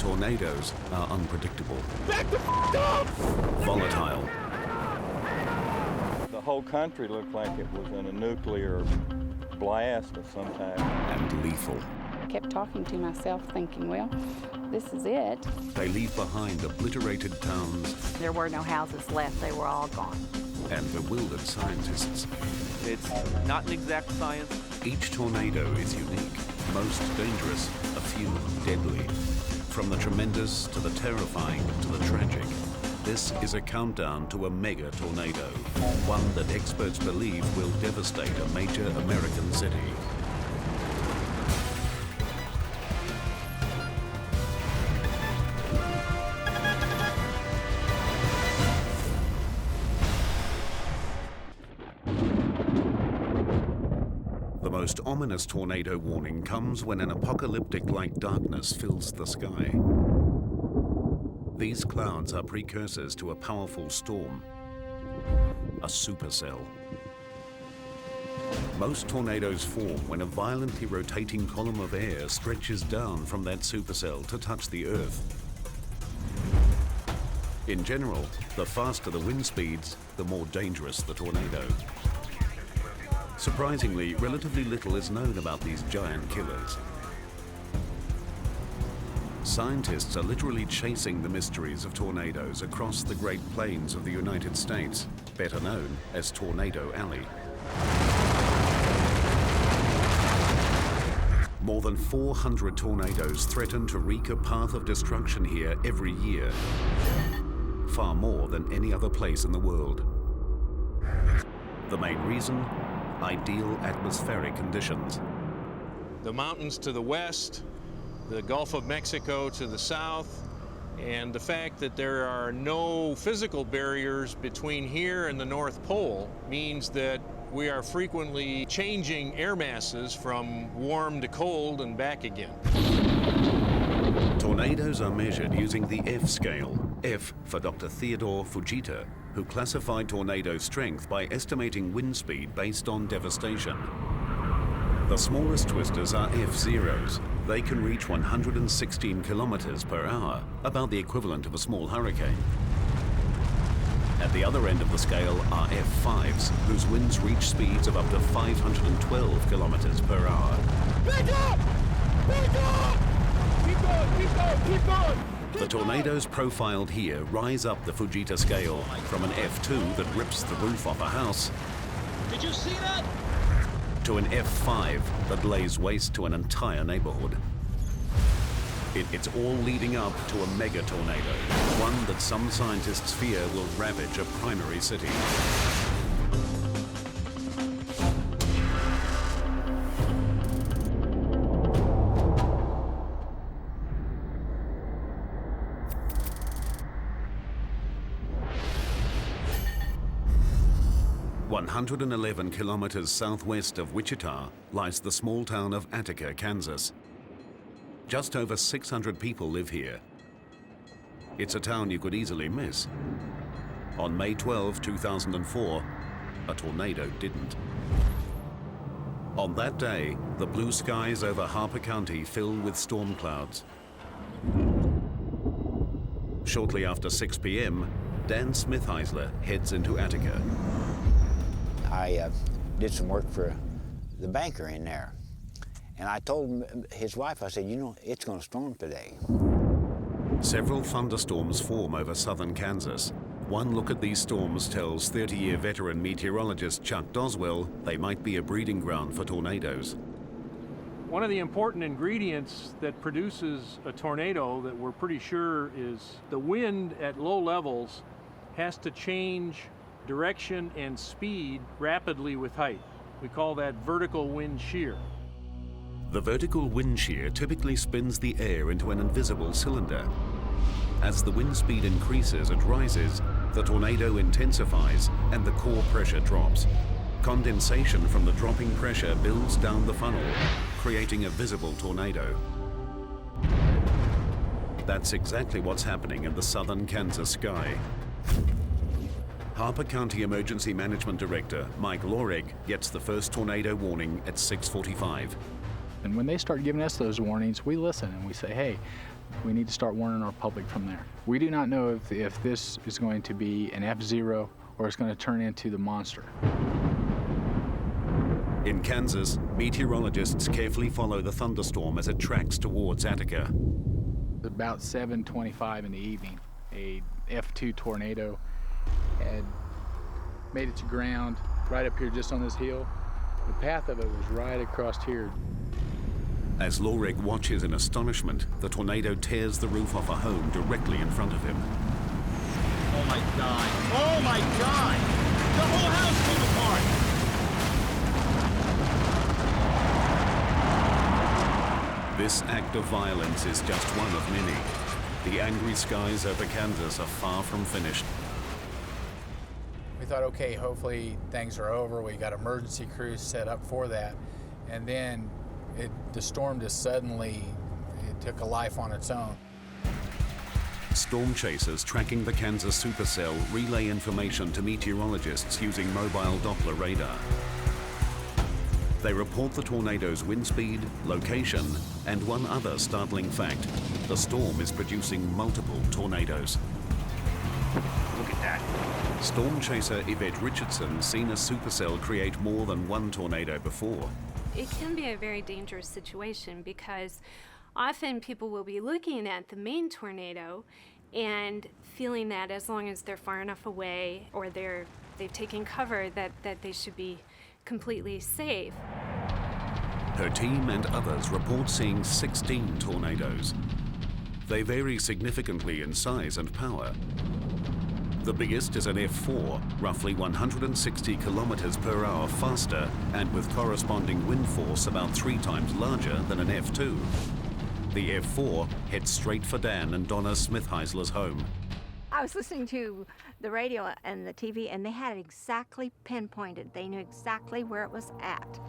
tornadoes are unpredictable, Back the f*** up! volatile, The whole country looked like it was in a nuclear blast of some type. and lethal. I kept talking to myself, thinking, well, this is it. They leave behind obliterated towns There were no houses left. They were all gone. and bewildered scientists. It's not an exact science. Each tornado is unique, most dangerous, a few deadly. From the tremendous to the terrifying to the tragic, this is a countdown to a mega tornado, one that experts believe will devastate a major American city. The most ominous tornado warning comes when an apocalyptic-like darkness fills the sky. These clouds are precursors to a powerful storm, a supercell. Most tornadoes form when a violently rotating column of air stretches down from that supercell to touch the Earth. In general, the faster the wind speeds, the more dangerous the tornado. Surprisingly, relatively little is known about these giant killers. Scientists are literally chasing the mysteries of tornadoes across the Great Plains of the United States, better known as Tornado Alley. More than 400 tornadoes threaten to wreak a path of destruction here every year, far more than any other place in the world. The main reason? Ideal atmospheric conditions. The mountains to the west, the Gulf of Mexico to the south, and the fact that there are no physical barriers between here and the North Pole means that we are frequently changing air masses from warm to cold and back again. Tornadoes are measured using the F scale, F for Dr. Theodore Fujita, who classified tornado strength by estimating wind speed based on devastation. The smallest twisters are F0s. They can reach 116 kilometers per hour, about the equivalent of a small hurricane. At the other end of the scale are F5s, whose winds reach speeds of up to 512 kilometers per hour. Back up! Back up! Keep going, keep going, keep going! The tornadoes profiled here rise up the Fujita scale from an F2 that rips the roof off a house. Did you see that? To an F5 that lays waste to an entire neighborhood. It's all leading up to a mega tornado, one that some scientists fear will ravage a primary city. "111 kilometers southwest of Wichita lies the small town of Attica, Kansas. Just over 600 people live here. It's a town you could easily miss. On May 12, 2004, a tornado didn't. On that day, the blue skies over Harper County fill with storm clouds. Shortly after 6 p.m., Dan Smithheisler heads into Attica. I did some work for the banker in there. And I told his wife, I said, you know, it's going to storm today. Several thunderstorms form over southern Kansas. One look at these storms tells 30-year veteran meteorologist Chuck Doswell they might be a breeding ground for tornadoes. One of the important ingredients that produces a tornado that we're pretty sure is the wind at low levels has to change direction and speed rapidly with height. We call that vertical wind shear. The vertical wind shear typically spins the air into an invisible cylinder. As the wind speed increases, it rises, the tornado intensifies, and the core pressure drops. Condensation from the dropping pressure builds down the funnel, creating a visible tornado. That's exactly what's happening in the southern Kansas sky. Harper County Emergency Management Director Mike Lorig gets the first tornado warning at 6:45. And when they start giving us those warnings, we listen and we say, hey, We need to start warning our public from there. We do not know if this is going to be an F0 or it's going to turn into the monster. In Kansas, meteorologists carefully follow the thunderstorm as it tracks towards Attica. About 7:25 in the evening, a F2 tornado had made it to ground right up here just on this hill. The path of it was right across here. As Lorig watches in astonishment, the tornado tears the roof off a home directly in front of him. Oh my God! Oh my God! The whole house came apart! This act of violence is just one of many. The angry skies over Kansas are far from finished. We thought, okay, hopefully things are over. We got emergency crews set up for that. And then the storm just suddenly, it took a life on its own. Storm chasers tracking the Kansas supercell relay information to meteorologists using mobile Doppler radar. They report the tornado's wind speed, location, and one other startling fact: the storm is producing multiple tornadoes. Look at that. Storm chaser Yvette Richardson seen a supercell create more than one tornado before. It can be a very dangerous situation because often people will be looking at the main tornado and feeling that as long as they're far enough away or they've taken cover that they should be completely safe. Her team and others report seeing 16 tornadoes. They vary significantly in size and power. The biggest is an F4, roughly 160 kilometers per hour faster and with corresponding wind force about 3 times larger than an F2. The F4 heads straight for Dan and Donna Smith-Heisler's home. I was listening to the radio and the TV, and they had it exactly pinpointed. They knew exactly where it was at.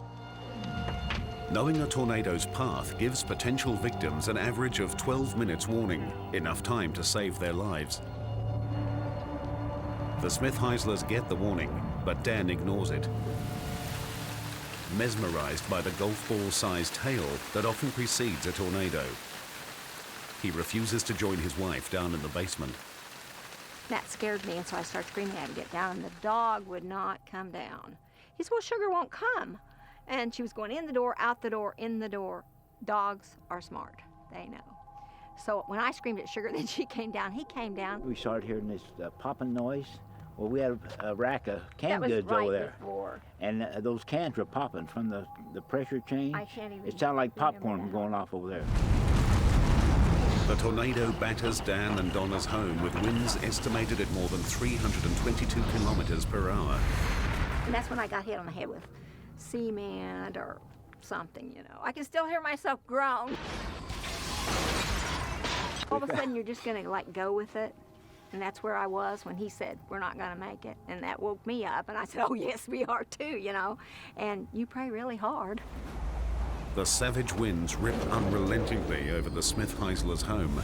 Knowing a tornado's path gives potential victims an average of 12 minutes warning, enough time to save their lives. The Smith-Heislers get the warning, but Dan ignores it. Mesmerized by the golf ball-sized hail that often precedes a tornado, he refuses to join his wife down in the basement. That scared me, and so I started screaming at him to get down, and the dog would not come down. He said, well, Sugar won't come. And she was going in the door, out the door, in the door. Dogs are smart. They know. So when I screamed at Sugar, then she came down. He came down. We started hearing this popping noise. Well, we had a rack of canned goods right over there. Before. And those cans were popping from the pressure change. I can't even It sounded like popcorn going off over there. The tornado batters Dan and Donna's home with winds estimated at more than 322 kilometers per hour. And that's when I got hit on the head with cement or something, you know. I can still hear myself groan. All of a sudden, you're just going to, like, go with it. And that's where I was when he said, we're not going to make it. And that woke me up. And I said, oh, yes, we are too, you know. And you pray really hard. The savage winds rip unrelentingly over the Smith-Heislers' home.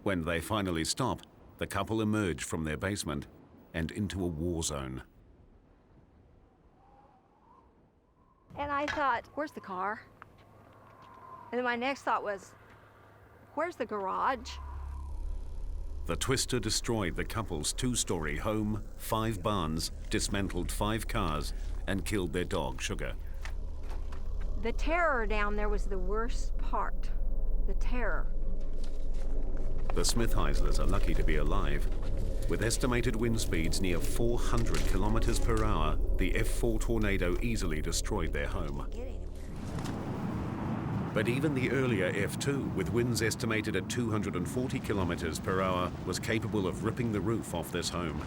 When they finally stop, the couple emerge from their basement and into a war zone. And I thought, where's the car? And then my next thought was, where's the garage? The twister destroyed the couple's 2-story home, 5 barns, dismantled 5 cars, and killed their dog, Sugar. The terror down there was the worst part. The terror. The Smith-Heislers are lucky to be alive. With estimated wind speeds near 400 kilometers per hour, the F4 tornado easily destroyed their home. But even the earlier F2, with winds estimated at 240 kilometers per hour, was capable of ripping the roof off this home.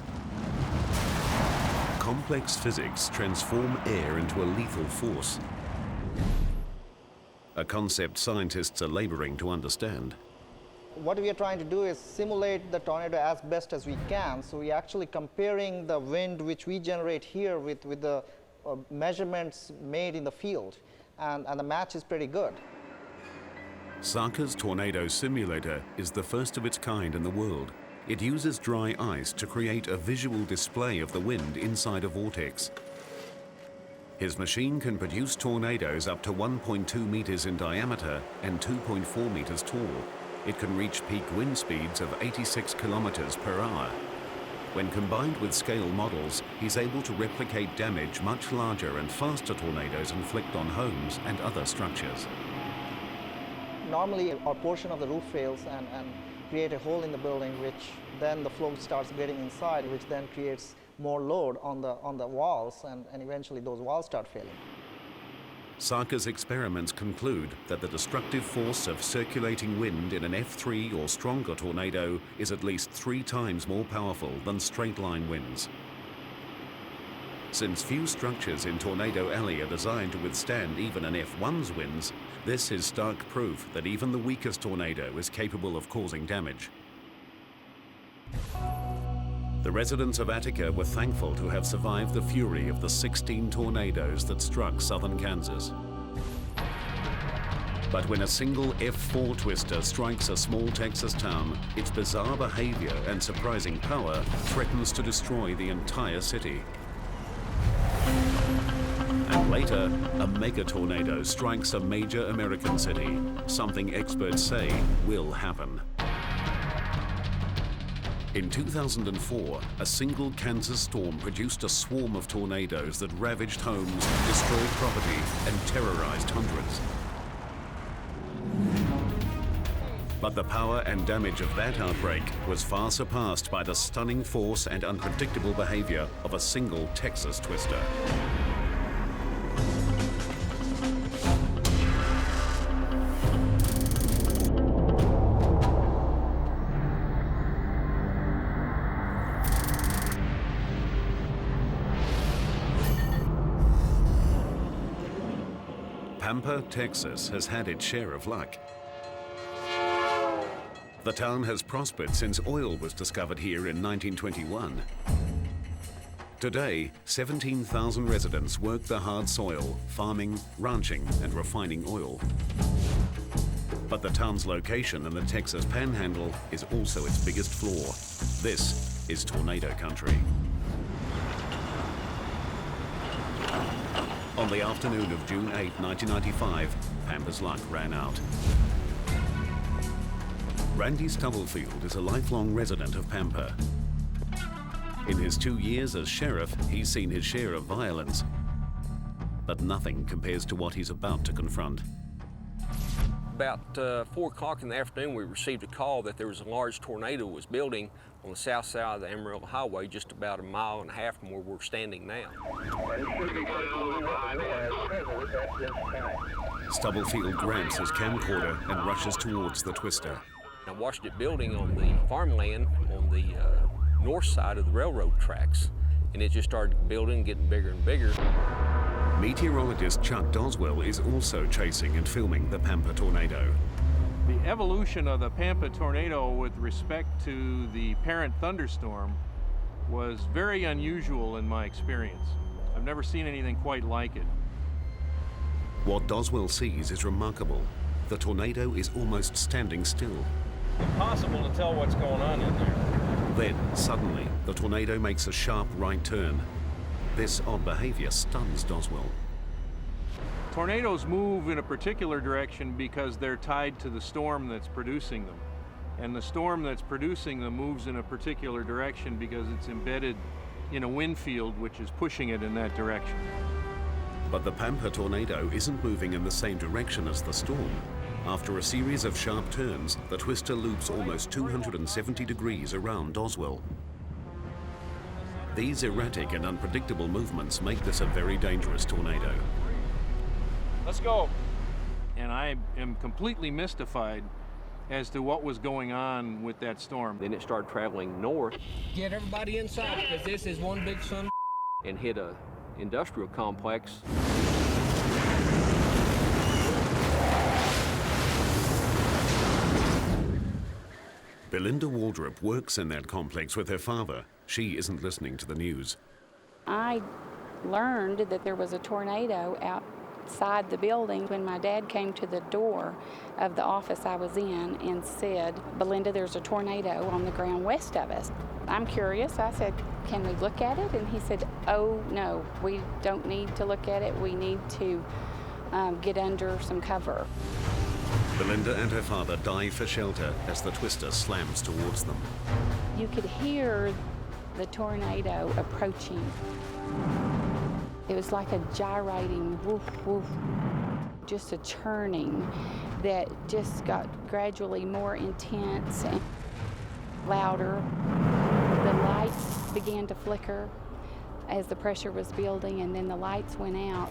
Complex physics transform air into a lethal force, a concept scientists are laboring to understand. What we are trying to do is simulate the tornado as best as we can. So we're actually comparing the wind which we generate here with the measurements made in the field. And the match is pretty good. Saka's tornado simulator is the first of its kind in the world. It uses dry ice to create a visual display of the wind inside a vortex. His machine can produce tornadoes up to 1.2 meters in diameter and 2.4 meters tall. It can reach peak wind speeds of 86 kilometers per hour. When combined with scale models, he's able to replicate damage much larger and faster tornadoes inflict on homes and other structures. Normally, a portion of the roof fails and create a hole in the building, which then the flow starts getting inside, which then creates more load on the walls, and eventually those walls start failing. Sarka's experiments conclude that the destructive force of circulating wind in an F3 or stronger tornado is at least 3 times more powerful than straight-line winds. Since few structures in Tornado Alley are designed to withstand even an F1's winds, this is stark proof that even the weakest tornado is capable of causing damage. The residents of Attica were thankful to have survived the fury of the 16 tornadoes that struck southern Kansas. But when a single F4 twister strikes a small Texas town, its bizarre behavior and surprising power threatens to destroy the entire city. And later, a mega tornado strikes a major American city, something experts say will happen. In 2004, a single Kansas storm produced a swarm of tornadoes that ravaged homes, destroyed property, and terrorized hundreds. But the power and damage of that outbreak was far surpassed by the stunning force and unpredictable behavior of a single Texas twister. Pampa, Texas has had its share of luck. The town has prospered since oil was discovered here in 1921. Today, 17,000 residents work the hard soil, farming, ranching, and refining oil. But the town's location in the Texas Panhandle is also its biggest flaw. This is tornado country. On the afternoon of June 8, 1995, Pampa's luck ran out. Randy Stubblefield is a lifelong resident of Pampa. In his 2 years as sheriff, he's seen his share of violence, but nothing compares to what he's about to confront. About 4 o'clock in the afternoon, we received a call that there was a large tornado was building on the south side of the Amarillo Highway, just about 1.5 miles from where we're standing now. Stubblefield grabs his camcorder and rushes towards the twister. I watched it building on the farmland on the north side of the railroad tracks, and it just started building, getting bigger and bigger. Meteorologist Chuck Doswell is also chasing and filming the Pampa tornado. The evolution of the Pampa tornado with respect to the parent thunderstorm was very unusual in my experience. I've never seen anything quite like it. What Doswell sees is remarkable. The tornado is almost standing still. Impossible to tell what's going on in there. Then, suddenly, the tornado makes a sharp right turn. This odd behavior stuns Doswell. Tornadoes move in a particular direction because they're tied to the storm that's producing them. And the storm that's producing them moves in a particular direction because it's embedded in a wind field which is pushing it in that direction. But the Pampa tornado isn't moving in the same direction as the storm. After a series of sharp turns, the twister loops almost 270 degrees around Doswell. These erratic and unpredictable movements make this a very dangerous tornado. Let's go. And I am completely mystified as to what was going on with that storm. Then it started traveling north. Get everybody inside, because this is one big son. And hit a industrial complex. Belinda Waldrop works in that complex with her father. She isn't listening to the news. I learned that there was a tornado out outside the building when my dad came to the door of the office I was in and said, "Belinda, there's a tornado on the ground west of us." I'm curious. I said, "Can we look at it?" And he said, "Oh, no, we don't need to look at it. We need to get under some cover." Belinda and her father dive for shelter as the twister slams towards them. You could hear the tornado approaching. It was like a gyrating woof, woof, just a churning that just got gradually more intense and louder. The lights began to flicker as the pressure was building, and then the lights went out.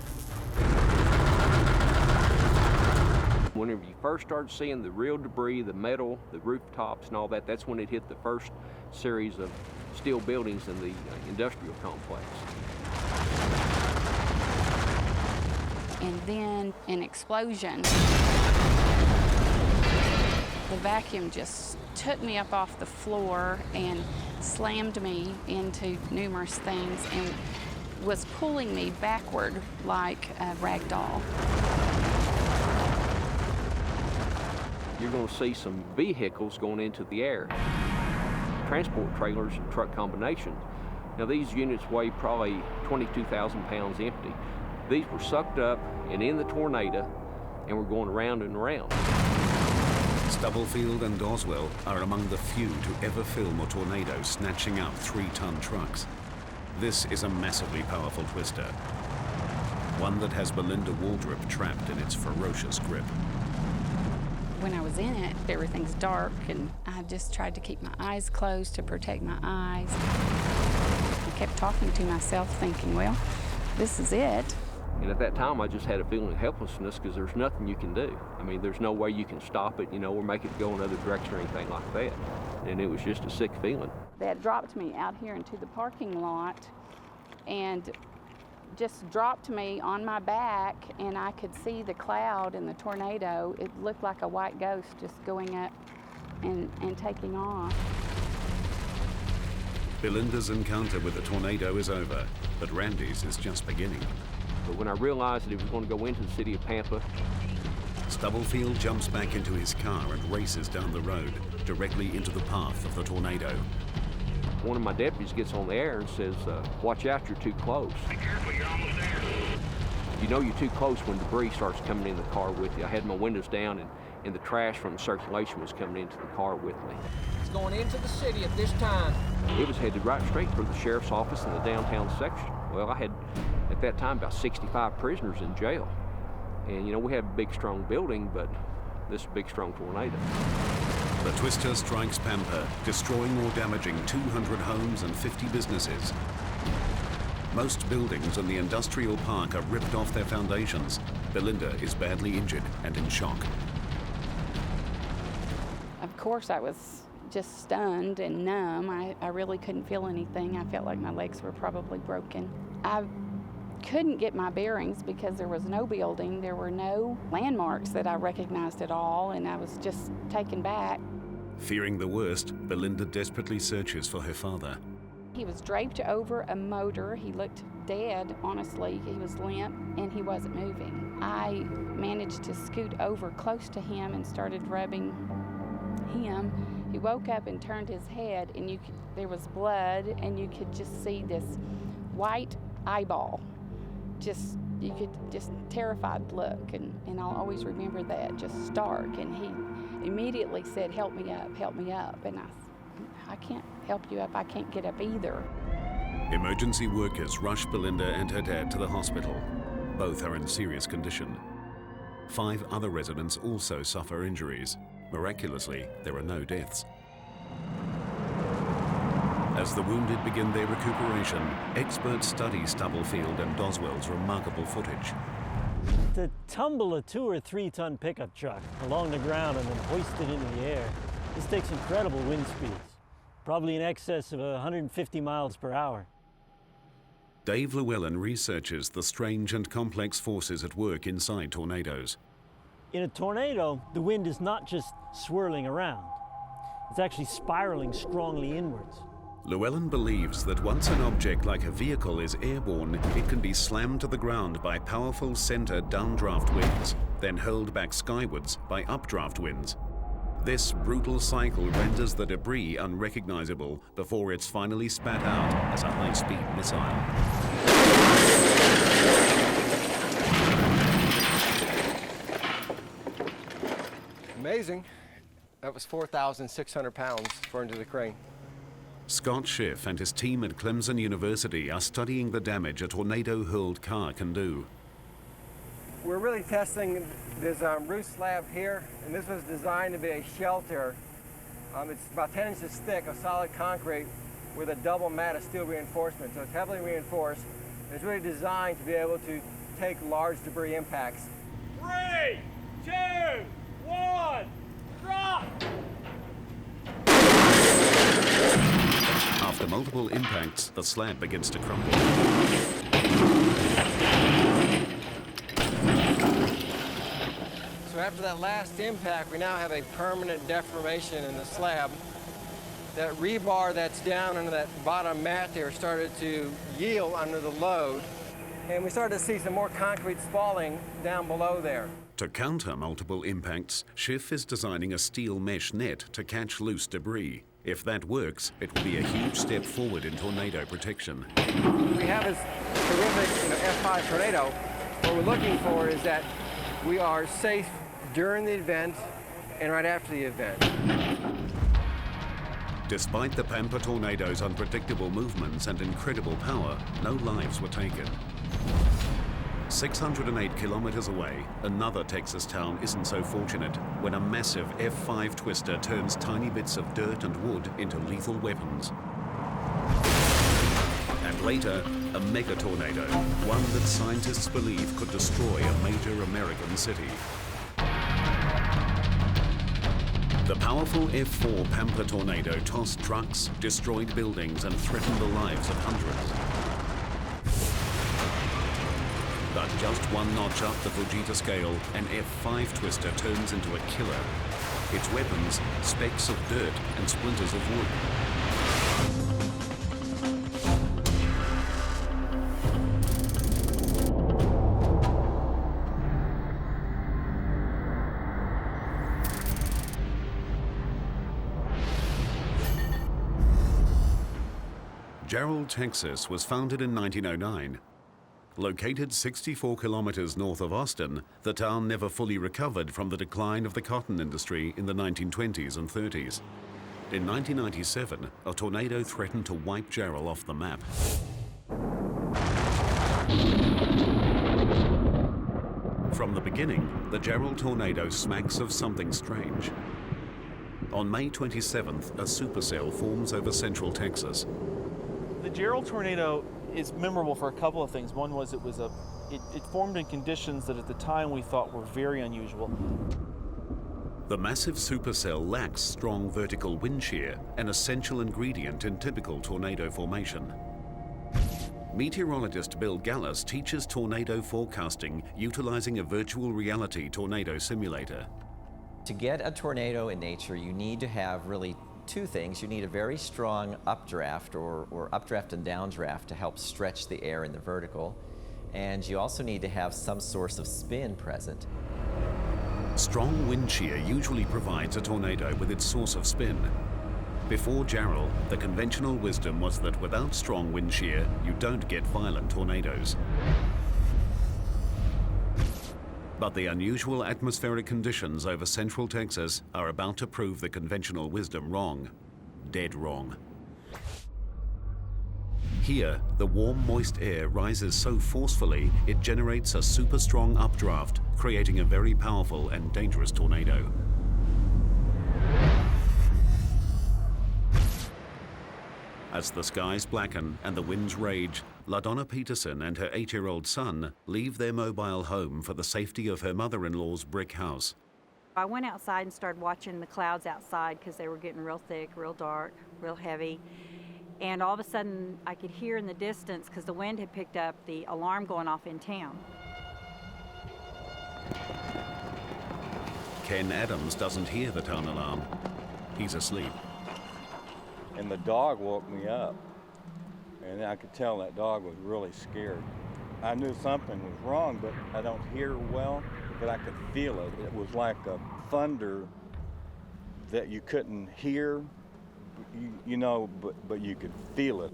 Whenever you first started seeing the real debris, the metal, the rooftops and all that, that's when it hit the first series of steel buildings in the industrial complex. And then an explosion. The vacuum just took me up off the floor and slammed me into numerous things and was pulling me backward like a rag doll. You're going to see some vehicles going into the air. Transport trailers and truck combinations. Now these units weigh probably 22,000 pounds empty. These were sucked up and in the tornado and were going around and around. Stubblefield and Doswell are among the few to ever film a tornado snatching up 3-ton trucks. This is a massively powerful twister, one that has Belinda Waldrop trapped in its ferocious grip. When I was in it, everything's dark, and I just tried to keep my eyes closed to protect my eyes. I kept talking to myself, thinking, well, this is it. And at that time, I just had a feeling of helplessness because there's nothing you can do. I mean, there's no way you can stop it, or make it go another direction or anything like that. And it was just a sick feeling. That dropped me out here into the parking lot and just dropped me on my back, and I could see the cloud and the tornado. It looked like a white ghost just going up and taking off. Belinda's encounter with the tornado is over, but Randy's is just beginning. But when I realized that it was going to go into the city of Pampa, Stubblefield jumps back into his car and races down the road, directly into the path of the tornado. One of my deputies gets on the air and says, "Watch out, you're too close." Be careful, you're almost there. You know you're too close when debris starts coming in the car with you. I had my windows down and the trash from the circulation was coming into the car with me. It's going into the city at this time. It was headed right straight for the sheriff's office in the downtown section. Well, I had, at that time, about 65 prisoners in jail. And, we had a big, strong building, but this is a big, strong tornado. The twister strikes Pampa, destroying or damaging 200 homes and 50 businesses. Most buildings in the industrial park are ripped off their foundations. Belinda is badly injured and in shock. Of course, I was just stunned and numb. I really couldn't feel anything. I felt like my legs were probably broken. I couldn't get my bearings because there was no building. There were no landmarks that I recognized at all, and I was just taken back. Fearing the worst, Belinda desperately searches for her father. He was draped over a motor. He looked dead, honestly. He was limp, and he wasn't moving. I managed to scoot over close to him and started rubbing him. He woke up and turned his head, and there was blood, and you could just see this white eyeball. You could just terrified look, and I'll always remember that, just stark. And he immediately said, help me up. And I can't help you up, I can't get up either. Emergency workers rush Belinda and her dad to the hospital. Both are in serious condition. 5 other residents also suffer injuries. Miraculously, there are no deaths. As the wounded begin their recuperation, experts study Stubblefield and Doswell's remarkable footage. To tumble a 2 or 3 ton pickup truck along the ground and then hoist it into the air, this takes incredible wind speeds, probably in excess of 150 miles per hour. Dave Llewellyn researches the strange and complex forces at work inside tornadoes. In a tornado, the wind is not just swirling around, it's actually spiraling strongly inwards. Llewellyn believes that once an object like a vehicle is airborne, it can be slammed to the ground by powerful center downdraft winds, then hurled back skywards by updraft winds. This brutal cycle renders the debris unrecognizable before it's finally spat out as a high-speed missile. Amazing. That was 4,600 pounds thrown into the crane. Scott Schiff and his team at Clemson University are studying the damage a tornado-hurled car can do. We're really testing this roof slab here, and this was designed to be a shelter. It's about 10 inches thick of solid concrete with a double mat of steel reinforcement, so it's heavily reinforced. It's really designed to be able to take large debris impacts. 3, 2, 1, drop! After multiple impacts, the slab begins to crumble. So after that last impact, we now have a permanent deformation in the slab. That rebar that's down under that bottom mat there started to yield under the load, and we started to see some more concrete falling down below there. To counter multiple impacts, Schiff is designing a steel mesh net to catch loose debris. If that works, it will be a huge step forward in tornado protection. We have this terrific F5 tornado. What we're looking for is that we are safe during the event and right after the event. Despite the Pampa tornado's unpredictable movements and incredible power, no lives were taken. 608 kilometers away, another Texas town isn't so fortunate when a massive F5 twister turns tiny bits of dirt and wood into lethal weapons. And later, a mega tornado, one that scientists believe could destroy a major American city. The powerful F4 Pampa tornado tossed trucks, destroyed buildings, and threatened the lives of hundreds. But just one notch up the Fujita scale, an F5 twister turns into a killer. Its weapons, specks of dirt and splinters of wood. Gerald, Texas was founded in 1909. Located 64 kilometers north of Austin, the town never fully recovered from the decline of the cotton industry in the 1920s and 30s. In 1997, a tornado threatened to wipe Gerald off the map. From the beginning, the Gerald tornado smacks of something strange. On May 27th, a supercell forms over central Texas. The Gerald tornado is memorable for a couple of things. One was it formed in conditions that at the time we thought were very unusual. The massive supercell lacks strong vertical wind shear, an essential ingredient in typical tornado formation. Meteorologist Bill Gallus teaches tornado forecasting utilizing a virtual reality tornado simulator. To get a tornado in nature, you need to have really two things. You need a very strong updraft or updraft and downdraft to help stretch the air in the vertical. And you also need to have some source of spin present. Strong wind shear usually provides a tornado with its source of spin. Before Gerald, the conventional wisdom was that without strong wind shear, you don't get violent tornadoes. But the unusual atmospheric conditions over central Texas are about to prove the conventional wisdom wrong. Dead wrong. Here, the warm, moist air rises so forcefully it generates a super strong updraft, creating a very powerful and dangerous tornado. As the skies blacken and the winds rage, LaDonna Peterson and her 8-year-old son leave their mobile home for the safety of her mother-in-law's brick house. I went outside and started watching the clouds outside because they were getting real thick, real dark, real heavy. And all of a sudden, I could hear in the distance, because the wind had picked up, the alarm going off in town. Ken Adams doesn't hear the town alarm. He's asleep. and the dog woke me up. And I could tell that dog was really scared. I knew something was wrong, but I don't hear well, but I could feel it. It was like a thunder that you couldn't hear, but you could feel it.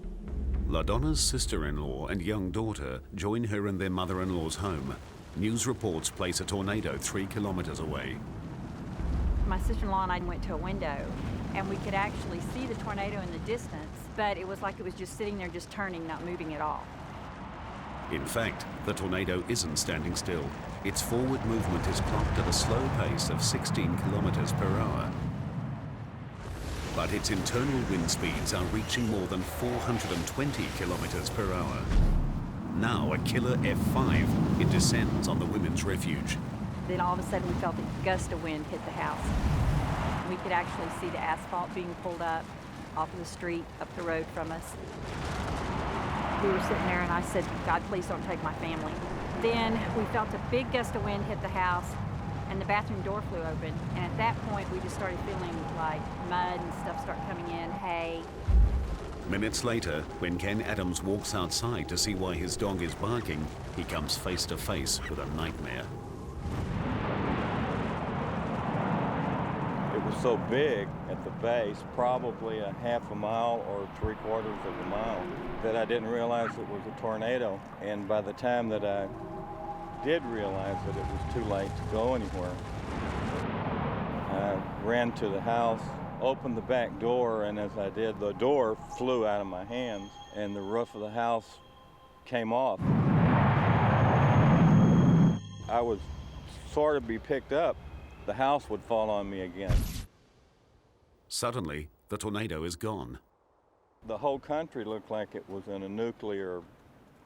LaDonna's sister-in-law and young daughter join her in their mother-in-law's home. News reports place a tornado 3 kilometers away. My sister-in-law and I went to a window, and we could actually see the tornado in the distance, but it was like it was just sitting there, just turning, not moving at all. In fact, the tornado isn't standing still. Its forward movement is clocked at a slow pace of 16 kilometers per hour. But its internal wind speeds are reaching more than 420 kilometers per hour. Now a killer F5, it descends on the women's refuge. Then all of a sudden we felt a gust of wind hit the house. We could actually see the asphalt being pulled up off of the street, up the road from us. We were sitting there and I said, God, please don't take my family. Then we felt a big gust of wind hit the house and the bathroom door flew open. And at that point, we just started feeling like mud and stuff start coming in, hay. Minutes later, when Ken Adams walks outside to see why his dog is barking, he comes face to face with a nightmare. It was so big at the base, probably a half a mile or 3/4 of a mile, that I didn't realize it was a tornado. And by the time that I did realize that it was too late to go anywhere, I ran to the house, opened the back door, and as I did, the door flew out of my hands and the roof of the house came off. I would sort of be picked up. The house would fall on me again. Suddenly, the tornado is gone. The whole country looked like it was in a nuclear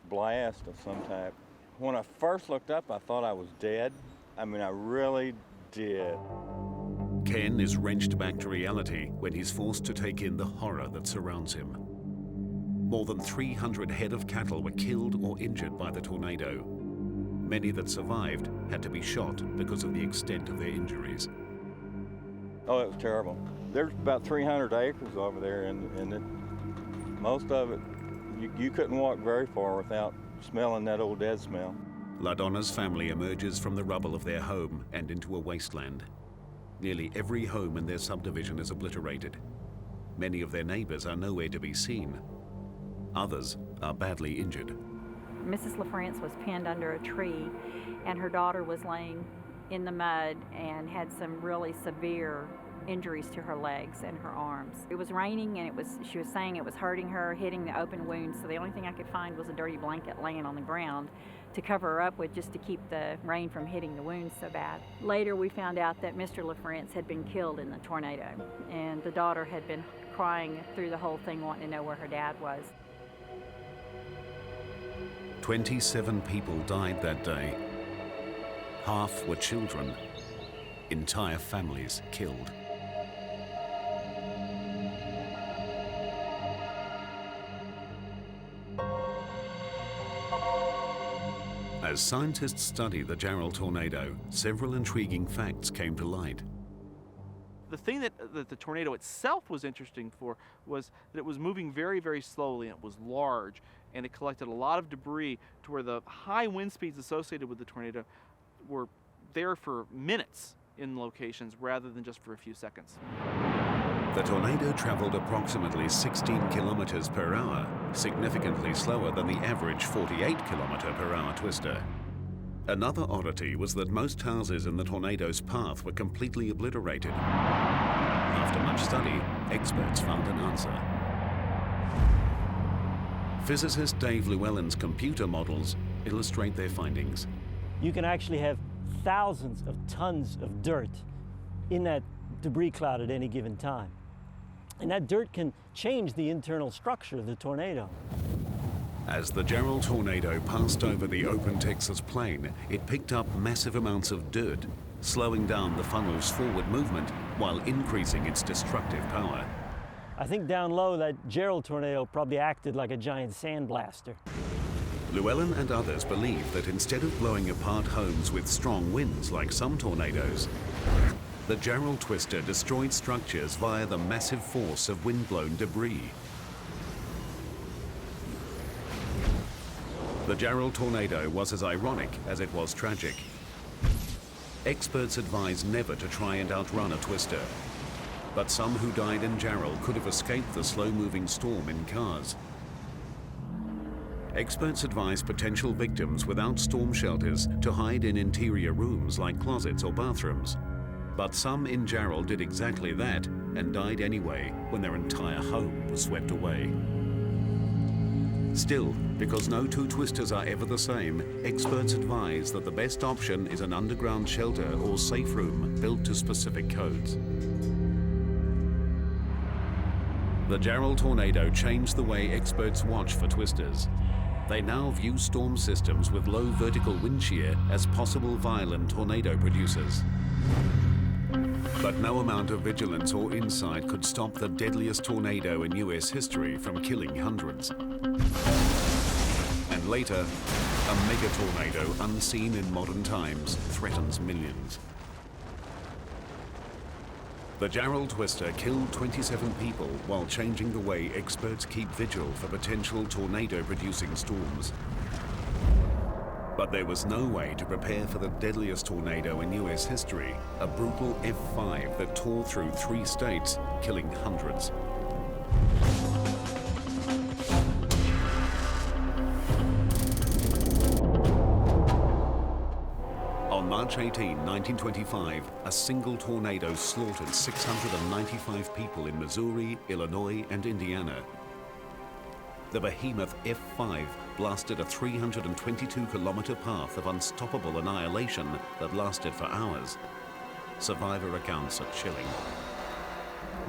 blast of some type. When I first looked up, I thought I was dead. I mean, I really did. Ken is wrenched back to reality when he's forced to take in the horror that surrounds him. More than 300 head of cattle were killed or injured by the tornado. Many that survived had to be shot because of the extent of their injuries. Oh, it was terrible. There's about 300 acres over there, and most of it, you couldn't walk very far without smelling that old dead smell. LaDonna's family emerges from the rubble of their home and into a wasteland. Nearly every home in their subdivision is obliterated. Many of their neighbors are nowhere to be seen. Others are badly injured. Mrs. LaFrance was pinned under a tree, and her daughter was laying in the mud and had some really severe injuries to her legs and her arms. It was raining, and she was saying it was hurting her, hitting the open wounds, so the only thing I could find was a dirty blanket laying on the ground to cover her up with, just to keep the rain from hitting the wounds so bad. Later we found out that Mr. LaFrance had been killed in the tornado, and the daughter had been crying through the whole thing, wanting to know where her dad was. 27 people died that day. Half were children. Entire families killed. As scientists study the Jarrell tornado, several intriguing facts came to light. The thing that the tornado itself was interesting for was that it was moving very, very slowly, and it was large, and it collected a lot of debris to where the high wind speeds associated with the tornado were there for minutes in locations rather than just for a few seconds. The tornado traveled approximately 16 kilometers per hour, significantly slower than the average 48 kilometer per hour twister. Another oddity was that most houses in the tornado's path were completely obliterated. After much study, experts found an answer. Physicist Dave Llewellyn's computer models illustrate their findings. You can actually have thousands of tons of dirt in that debris cloud at any given time. And that dirt can change the internal structure of the tornado. As the Jarrell tornado passed over the open Texas plain, it picked up massive amounts of dirt, slowing down the funnel's forward movement while increasing its destructive power. I think down low, that Jarrell tornado probably acted like a giant sandblaster. Llewellyn and others believe that instead of blowing apart homes with strong winds like some tornadoes, the Gerald Twister destroyed structures via the massive force of wind-blown debris. The Gerald tornado was as ironic as it was tragic. Experts advise never to try and outrun a twister, but some who died in Gerald could have escaped the slow-moving storm in cars. Experts advise potential victims without storm shelters to hide in interior rooms like closets or bathrooms. But some in Gerald did exactly that and died anyway when their entire home was swept away. Still, because no two twisters are ever the same, experts advise that the best option is an underground shelter or safe room built to specific codes. The Gerald tornado changed the way experts watch for twisters. They now view storm systems with low vertical wind shear as possible violent tornado producers. But no amount of vigilance or insight could stop the deadliest tornado in US history from killing hundreds. And later, a mega tornado unseen in modern times threatens millions. The Gerald Twister killed 27 people while changing the way experts keep vigil for potential tornado-producing storms. But there was no way to prepare for the deadliest tornado in US history, a brutal F5 that tore through 3 states, killing hundreds. On March 18, 1925, a single tornado slaughtered 695 people in Missouri, Illinois, and Indiana. The behemoth F5 blasted a 322-kilometer path of unstoppable annihilation that lasted for hours. Survivor accounts are chilling.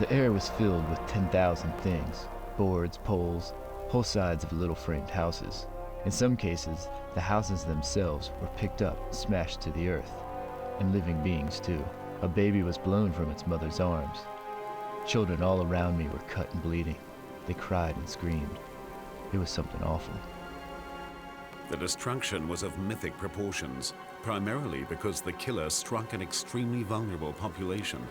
The air was filled with 10,000 things, boards, poles, whole sides of little framed houses. In some cases, the houses themselves were picked up and smashed to the earth, and living beings too. A baby was blown from its mother's arms. Children all around me were cut and bleeding. They cried and screamed. It was something awful. The destruction was of mythic proportions, primarily because the killer struck an extremely vulnerable population.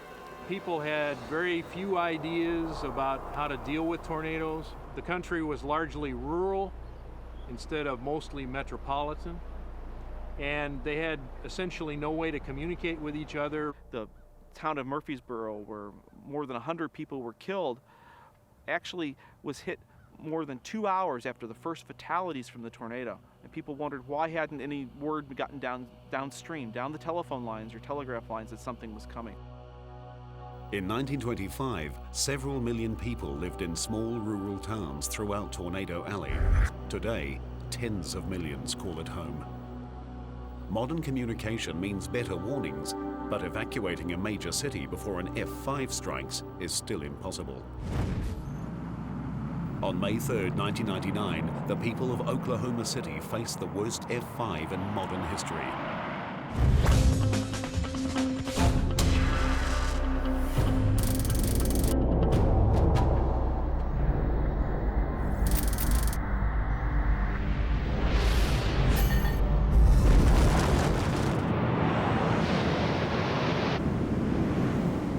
People had very few ideas about how to deal with tornadoes. The country was largely rural instead of mostly metropolitan, and they had essentially no way to communicate with each other. The town of Murfreesboro, where more than 100 people were killed, actually was hit more than 2 hours after the first fatalities from the tornado. And people wondered why hadn't any word gotten downstream, down the telephone lines or telegraph lines, that something was coming. In 1925, several million people lived in small rural towns throughout Tornado Alley. Today, tens of millions call it home. Modern communication means better warnings, but evacuating a major city before an F5 strikes is still impossible. On May 3, 1999, the people of Oklahoma City faced the worst F5 in modern history.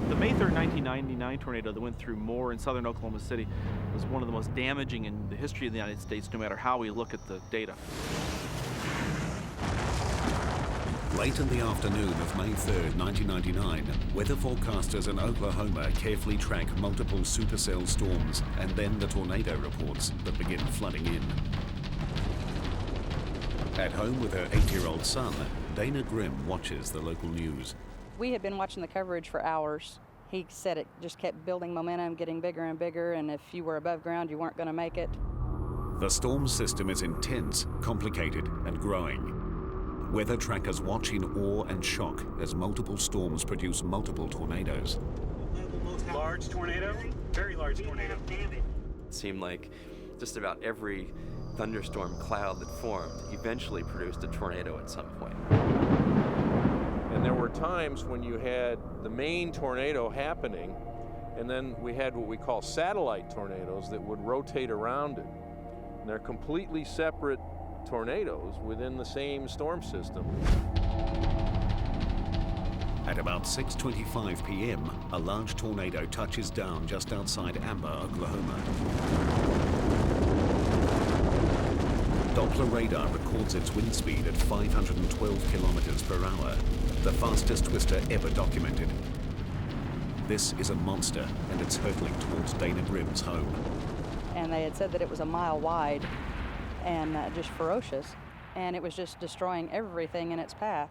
The May 3rd, 1999 tornado that went through Moore in southern Oklahoma City was one of the most damaging in the history of the United States, no matter how we look at the data. Late in the afternoon of May 3, 1999, weather forecasters in Oklahoma carefully track multiple supercell storms and then the tornado reports that begin flooding in. At home with her 8-year-old son, Dana Grimm watches the local news. We had been watching the coverage for hours. He said it just kept building momentum, getting bigger and bigger, and if you were above ground, you weren't going to make it. The storm system is intense, complicated, and growing. Weather trackers watch in awe and shock as multiple storms produce multiple tornadoes. Large tornado, very large tornado. It seemed like just about every thunderstorm cloud that formed eventually produced a tornado at some point. And there were times when you had the main tornado happening, and then we had what we call satellite tornadoes that would rotate around it. And they're completely separate tornadoes within the same storm system. At about 6:25 p.m., a large tornado touches down just outside Amber, Oklahoma. Doppler radar records its wind speed at 512 kilometers per hour, the fastest twister ever documented. This is a monster, and it's hurtling towards Dana Brim's home. And they had said that it was a mile wide and just ferocious, and it was just destroying everything in its path.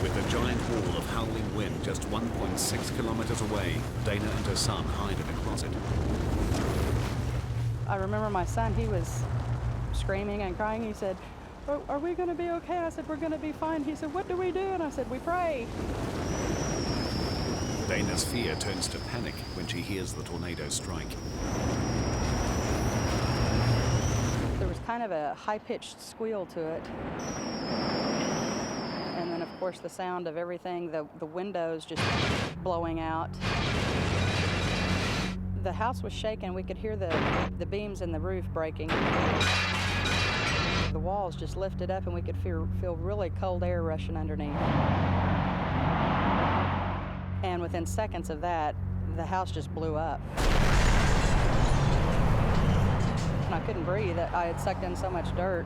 With a giant wall of howling wind just 1.6 kilometers away, Dana and her son hide in a closet. I remember my son, he was screaming and crying. He said, "Are we going to be okay?" I said, "We're going to be fine." He said, "What do we do?" And I said, "We pray." Dana's fear turns to panic when she hears the tornado strike. There was kind of a high-pitched squeal to it. And then, of course, the sound of everything, the windows just blowing out. The house was shaking. We could hear the beams in the roof breaking. The walls just lifted up, and we could feel really cold air rushing underneath. And within seconds of that, the house just blew up. And I couldn't breathe. I had sucked in so much dirt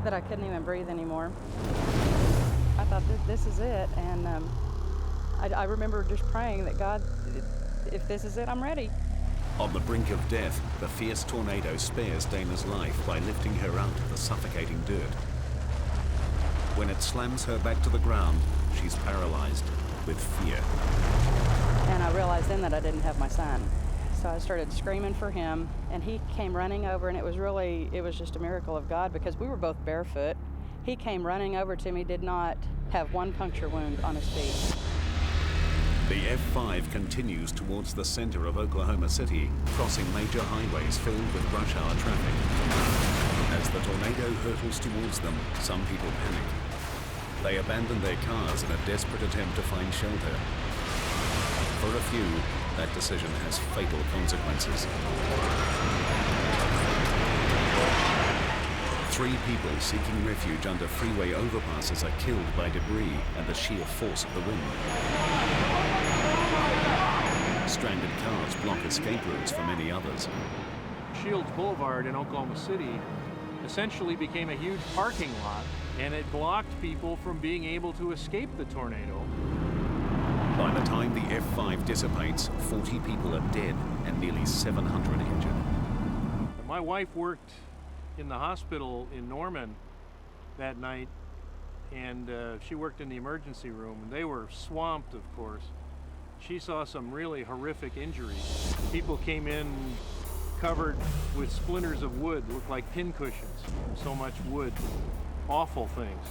that I couldn't even breathe anymore. I thought, this is it. And I remember just praying that, God, if this is it, I'm ready. On the brink of death, the fierce tornado spares Dana's life by lifting her out of the suffocating dirt. When it slams her back to the ground, she's paralyzed with fear. And I realized then that I didn't have my son. So I started screaming for him, and he came running over, and it was just a miracle of God because we were both barefoot. He came running over to me, did not have one puncture wound on his feet. The F-5 continues towards the center of Oklahoma City, crossing major highways filled with rush hour traffic. As the tornado hurtles towards them, some people panic. They abandon their cars in a desperate attempt to find shelter. For a few, that decision has fatal consequences. 3 people seeking refuge under freeway overpasses are killed by debris and the sheer force of the wind. Stranded cars block escape routes for many others. Shields Boulevard in Oklahoma City essentially became a huge parking lot, and it blocked people from being able to escape the tornado. By the time the F-5 dissipates, 40 people are dead and nearly 700 injured. My wife worked in the hospital in Norman that night, and she worked in the emergency room, and they were swamped, of course. She saw some really horrific injuries. People came in covered with splinters of wood, looked like pincushions. So much wood. Awful things.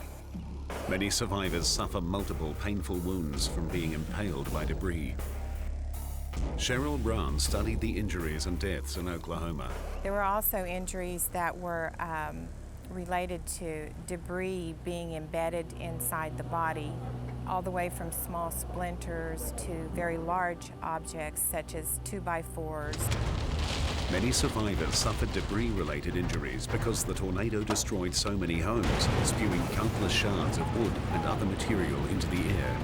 Many survivors suffer multiple painful wounds from being impaled by debris. Cheryl Brown studied the injuries and deaths in Oklahoma. There were also injuries that were related to debris being embedded inside the body, all the way from small splinters to very large objects such as 2x4s. Many survivors suffered debris-related injuries because the tornado destroyed so many homes, spewing countless shards of wood and other material into the air.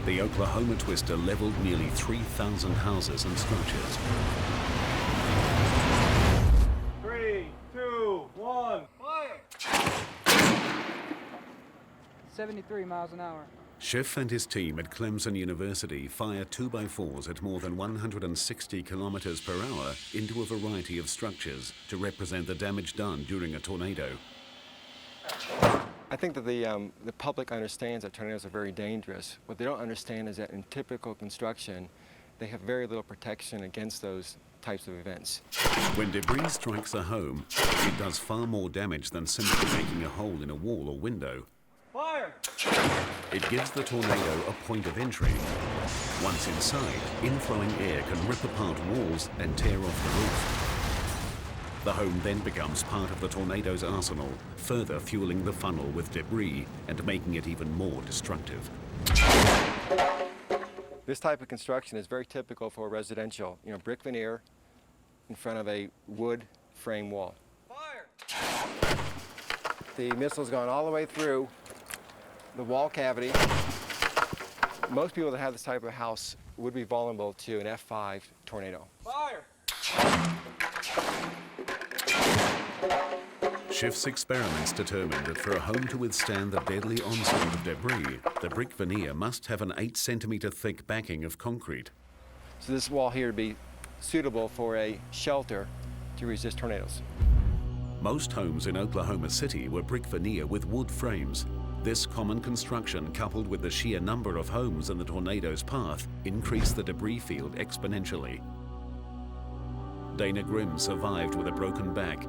The Oklahoma twister leveled nearly 3,000 houses and structures. 3, 2, 1, fire! 73 miles an hour. Schiff and his team at Clemson University fire 2x4s at more than 160 kilometers per hour into a variety of structures to represent the damage done during a tornado. I think that the public understands that tornadoes are very dangerous. What they don't understand is that in typical construction, they have very little protection against those types of events. When debris strikes a home, it does far more damage than simply making a hole in a wall or window. Fire! It gives the tornado a point of entry. Once inside, inflowing air can rip apart walls and tear off the roof. The home then becomes part of the tornado's arsenal, further fueling the funnel with debris and making it even more destructive. This type of construction is very typical for residential, brick veneer in front of a wood frame wall. the missile's gone all the way through the wall cavity. Most people that have this type of house would be vulnerable to an F5 tornado. Fire! Schiff's experiments determined that for a home to withstand the deadly onslaught of debris, the brick veneer must have an 8-centimeter thick backing of concrete. So this wall here would be suitable for a shelter to resist tornadoes. Most homes in Oklahoma City were brick veneer with wood frames. This common construction, coupled with the sheer number of homes in the tornado's path, increased the debris field exponentially. Dana Grimm survived with a broken back,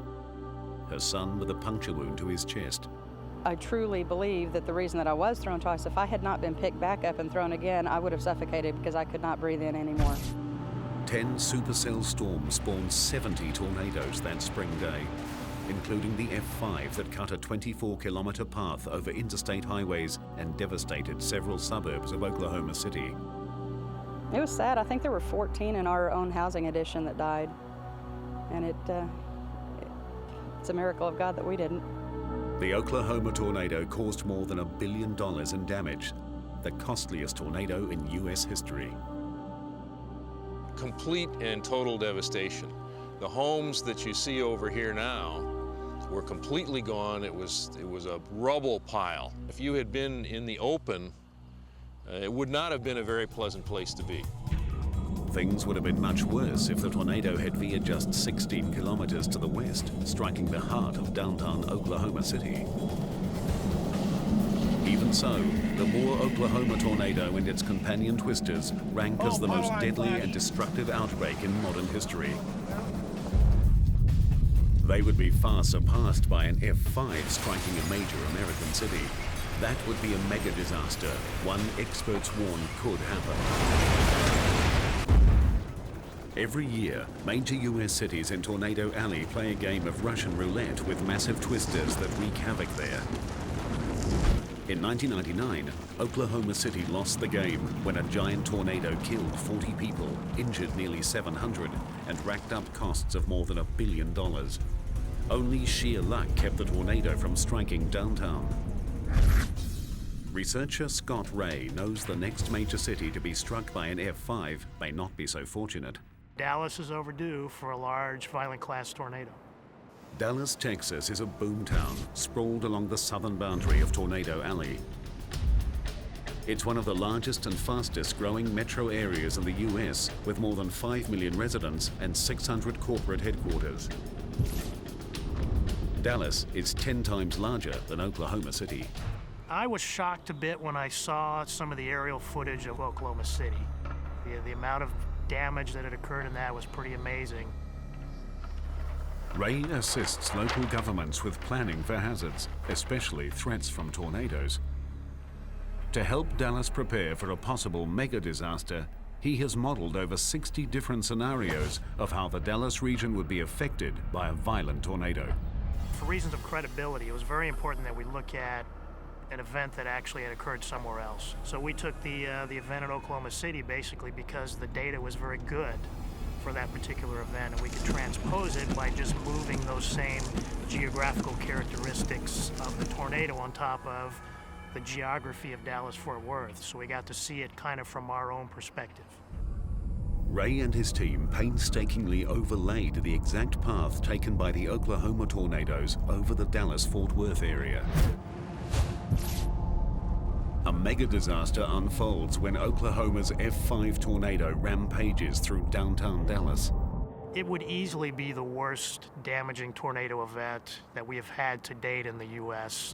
her son with a puncture wound to his chest. I truly believe that the reason that I was thrown twice, if I had not been picked back up and thrown again, I would have suffocated because I could not breathe in anymore. 10 supercell storms spawned 70 tornadoes that spring day, including the F5 that cut a 24-kilometer path over interstate highways and devastated several suburbs of Oklahoma City. It was sad. I think there were 14 in our own housing addition that died. And it's a miracle of God that we didn't. The Oklahoma tornado caused more than $1 billion in damage, the costliest tornado in U.S. history. Complete and total devastation. The homes that you see over here now were completely gone. It was a rubble pile. If you had been in the open, it would not have been a very pleasant place to be. Things would have been much worse if the tornado had veered just 16 kilometers to the west, striking the heart of downtown Oklahoma City. Even so, the Moore, Oklahoma tornado and its companion twisters rank as the most deadly and destructive outbreak in modern history. They would be far surpassed by an F5 striking a major American city. That would be a mega disaster, one experts warn could happen. Every year, major U.S. cities in Tornado Alley play a game of Russian roulette with massive twisters that wreak havoc there. In 1999, Oklahoma City lost the game when a giant tornado killed 40 people, injured nearly 700, and racked up costs of more than $1 billion. Only sheer luck kept the tornado from striking downtown. Researcher Scott Ray knows the next major city to be struck by an F5 may not be so fortunate. Dallas is overdue for a large, violent class tornado. Dallas, Texas is a boomtown sprawled along the southern boundary of Tornado Alley. It's one of the largest and fastest growing metro areas in the U.S. with more than 5 million residents and 600 corporate headquarters. Dallas is 10 times larger than Oklahoma City. I was shocked a bit when I saw some of the aerial footage of Oklahoma City. The amount of damage that had occurred in that was pretty amazing. Ray assists local governments with planning for hazards, especially threats from tornadoes. To help Dallas prepare for a possible mega disaster, he has modeled over 60 different scenarios of how the Dallas region would be affected by a violent tornado. For reasons of credibility, it was very important that we look at an event that actually had occurred somewhere else. So we took the event in Oklahoma City basically because the data was very good for that particular event, and we could transpose it by just moving those same geographical characteristics of the tornado on top of the geography of Dallas-Fort Worth. So we got to see it kind of from our own perspective. Ray and his team painstakingly overlaid the exact path taken by the Oklahoma tornadoes over the Dallas-Fort Worth area. A mega disaster unfolds when Oklahoma's F5 tornado rampages through downtown Dallas. It would easily be the worst damaging tornado event that we have had to date in the U.S.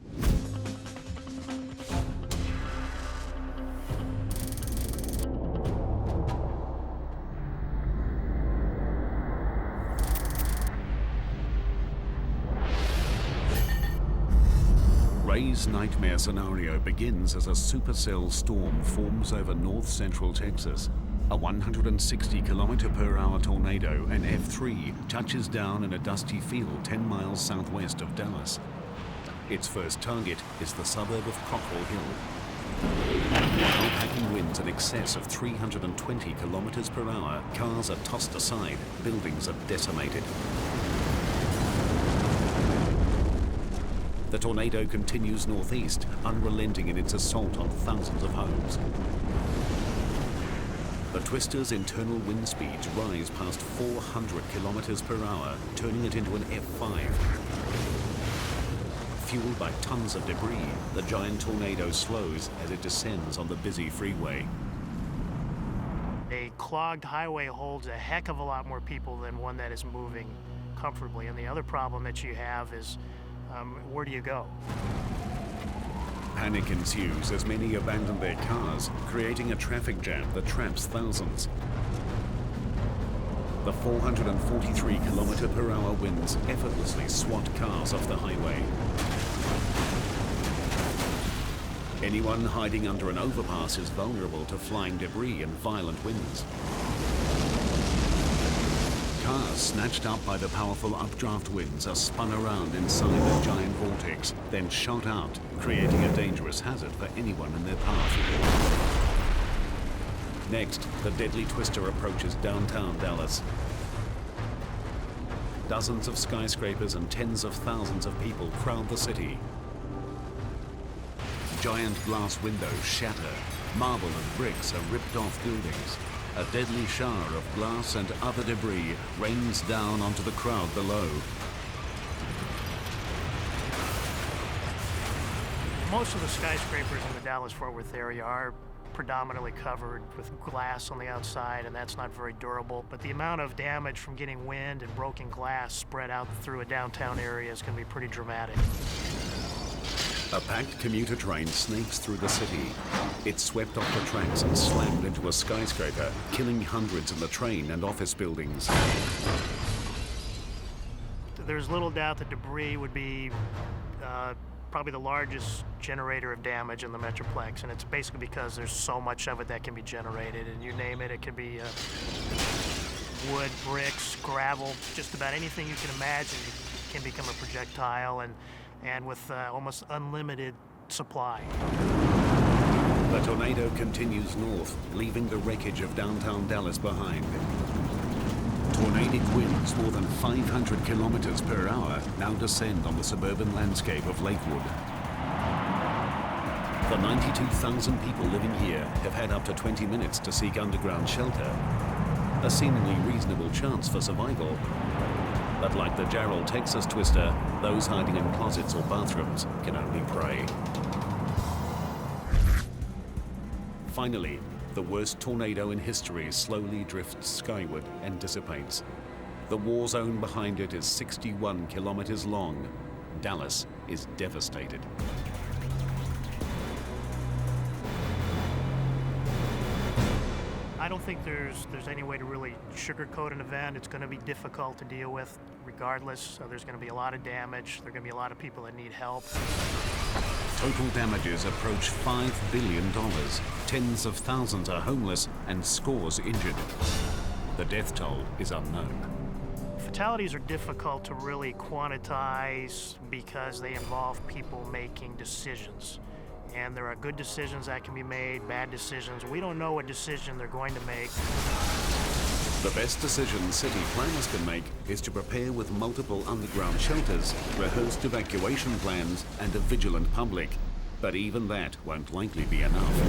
Ray's nightmare scenario begins as a supercell storm forms over north-central Texas. A 160-kilometer-per-hour tornado, an F3, touches down in a dusty field 10 miles southwest of Dallas. Its first target is the suburb of Cockrell Hill. While packing winds in excess of 320 kilometers per hour, cars are tossed aside, buildings are decimated. the tornado continues northeast, unrelenting in its assault on thousands of homes. The twister's internal wind speeds rise past 400 kilometers per hour, turning it into an F5. Fueled by tons of debris, the giant tornado slows as it descends on the busy freeway. A clogged highway holds a heck of a lot more people than one that is moving comfortably. And the other problem that you have is, where do you go? Panic ensues as many abandon their cars, creating a traffic jam that traps thousands. The 443 km/h winds effortlessly swat cars off the highway. Anyone hiding under an overpass is vulnerable to flying debris and violent winds. Cars snatched up by the powerful updraft winds are spun around inside a giant vortex, then shot out, creating a dangerous hazard for anyone in their path. Next, the deadly twister approaches downtown Dallas. Dozens of skyscrapers and tens of thousands of people crowd the city. Giant glass windows shatter. Marble and bricks are ripped off buildings. A deadly shower of glass and other debris rains down onto the crowd below. Most of the skyscrapers in the Dallas-Fort Worth area are predominantly covered with glass on the outside, and that's not very durable. But the amount of damage from getting wind and broken glass spread out through a downtown area is going to be pretty dramatic. A packed commuter train snakes through the city. It swept off the tracks and slammed into a skyscraper, killing hundreds in the train and office buildings. There's little doubt that debris would be probably the largest generator of damage in the Metroplex, and it's basically because there's so much of it that can be generated, and you name it, it could be wood, bricks, gravel, just about anything you can imagine can become a projectile, and with almost unlimited supply. The tornado continues north, leaving the wreckage of downtown Dallas behind. Tornadic winds more than 500 kilometers per hour now descend on the suburban landscape of Lakewood. The 92,000 people living here have had up to 20 minutes to seek underground shelter, a seemingly reasonable chance for survival. But like the Jarrell, Texas twister, those hiding in closets or bathrooms can only pray. Finally, the worst tornado in history slowly drifts skyward and dissipates. The war zone behind it is 61 kilometers long. Dallas is devastated. I don't think there's any way to really sugarcoat an event. It's going to be difficult to deal with regardless. So there's going to be a lot of damage. There are going to be a lot of people that need help. Total damages approach $5 billion. Tens of thousands are homeless and scores injured. The death toll is unknown. Fatalities are difficult to really quantize because they involve people making decisions. And there are good decisions that can be made, bad decisions. We don't know what decision they're going to make. The best decision city planners can make is to prepare with multiple underground shelters, rehearsed evacuation plans, and a vigilant public. But even that won't likely be enough.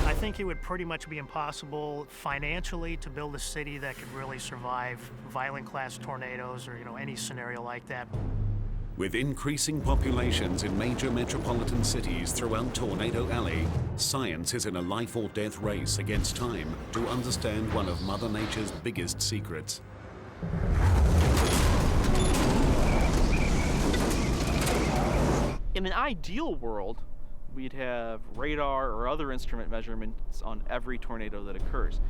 I think it would pretty much be impossible financially to build a city that could really survive violent class tornadoes or any scenario like that. With increasing populations in major metropolitan cities throughout Tornado Alley, science is in a life or death race against time to understand one of Mother Nature's biggest secrets. In an ideal world, we'd have radar or other instrument measurements on every tornado that occurs.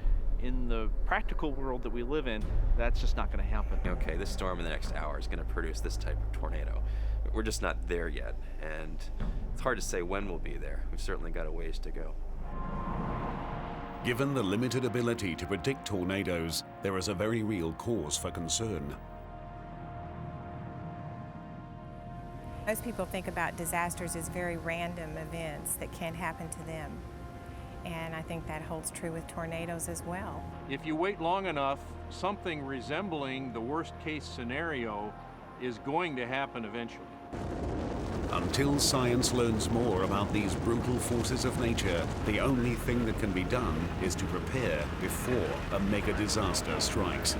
In the practical world that we live in, that's just not going to happen. Okay, this storm in the next hour is going to produce this type of tornado. We're just not there yet, and it's hard to say when we'll be there. We've certainly got a ways to go. Given the limited ability to predict tornadoes, there is a very real cause for concern. Most people think about disasters as very random events that can happen to them. And I think that holds true with tornadoes as well. If you wait long enough, something resembling the worst case scenario is going to happen eventually. Until science learns more about these brutal forces of nature, the only thing that can be done is to prepare before a mega disaster strikes.